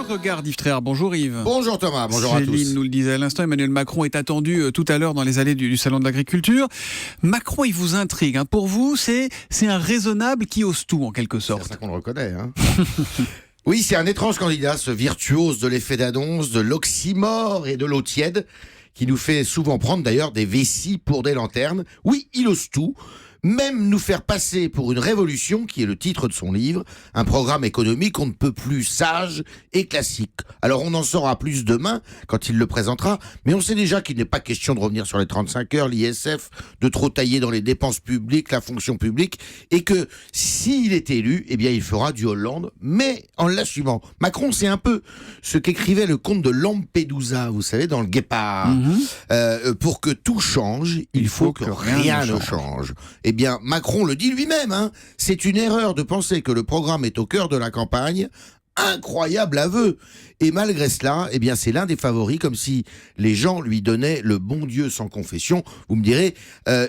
Le regard d'Yves Tréhard. Bonjour Yves. Bonjour Thomas, bonjour à tous. Céline nous le disait à l'instant, Emmanuel Macron est attendu tout à l'heure dans les allées du Salon de l'Agriculture. Macron, il vous intrigue. Pour vous, c'est un raisonnable qui ose tout en quelque sorte. C'est ça qu'on le reconnaît. Oui, c'est un étrange candidat, ce virtuose de l'effet d'annonce, de l'oxymore et de l'eau tiède, qui nous fait souvent prendre d'ailleurs des vessies pour des lanternes. Oui, il ose tout. Même nous faire passer pour une révolution, qui est le titre de son livre, un programme économique on ne peut plus sage et classique. Alors on en saura plus demain, quand il le présentera, mais on sait déjà qu'il n'est pas question de revenir sur les 35 heures, l'ISF, de trop tailler dans les dépenses publiques, la fonction publique, et que s'il est élu, eh bien il fera du Hollande, mais en l'assumant. Macron, c'est un peu ce qu'écrivait le comte de Lampedusa, vous savez, dans le Guépard. Pour que tout change, il faut que rien ne change. Eh bien, Macron le dit lui-même, c'est une erreur de penser que le programme est au cœur de la campagne. Incroyable aveu. Et malgré cela, eh bien, c'est l'un des favoris, comme si les gens lui donnaient le bon Dieu sans confession. Vous me direz,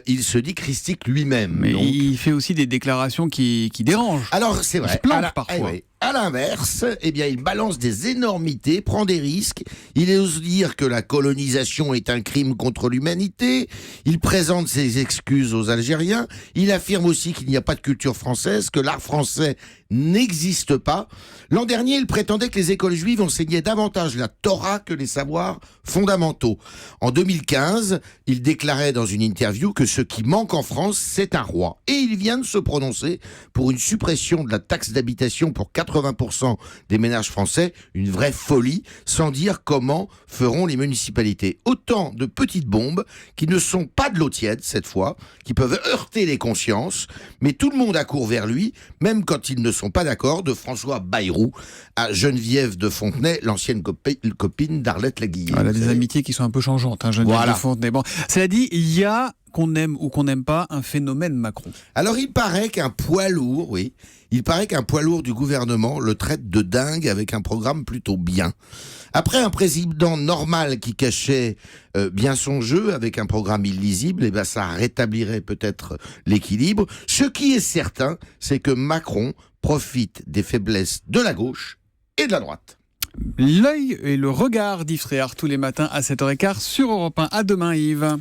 il se dit christique lui-même. Mais donc il fait aussi des déclarations qui dérangent. Alors, c'est vrai. Il se plante parfois. À l'inverse, eh bien, il balance des énormités, prend des risques. Il ose dire que la colonisation est un crime contre l'humanité. Il présente ses excuses aux Algériens. Il affirme aussi qu'il n'y a pas de culture française, que l'art français n'existe pas. L'an dernier, il prétendait que les écoles juives enseignaient davantage la Torah que les savoirs fondamentaux. En 2015, il déclarait dans une interview que ce qui manque en France, c'est un roi. Et il vient de se prononcer pour une suppression de la taxe d'habitation pour 80% des ménages français, une vraie folie, sans dire comment feront les municipalités. Autant de petites bombes qui ne sont pas de l'eau tiède cette fois, qui peuvent heurter les consciences, mais tout le monde accourt vers lui, même quand ils ne sont pas d'accord, de François Bayrou à Geneviève de Fontenay, l'ancienne copine d'Arlette Laguiller. Elle a des amitiés qui sont un peu changeantes, Geneviève de Fontenay. Bon, cela dit, il y a, qu'on aime ou qu'on n'aime pas, un phénomène Macron. Alors il paraît qu'un poids lourd, du gouvernement le traite de dingue avec un programme plutôt bien. Après un président normal qui cachait bien son jeu avec un programme illisible, eh ben ça rétablirait peut-être l'équilibre. Ce qui est certain, c'est que Macron profite des faiblesses de la gauche et de la droite. L'œil et le regard d'Yves Tréhard tous les matins à 7h15 sur Europe 1. À demain Yves.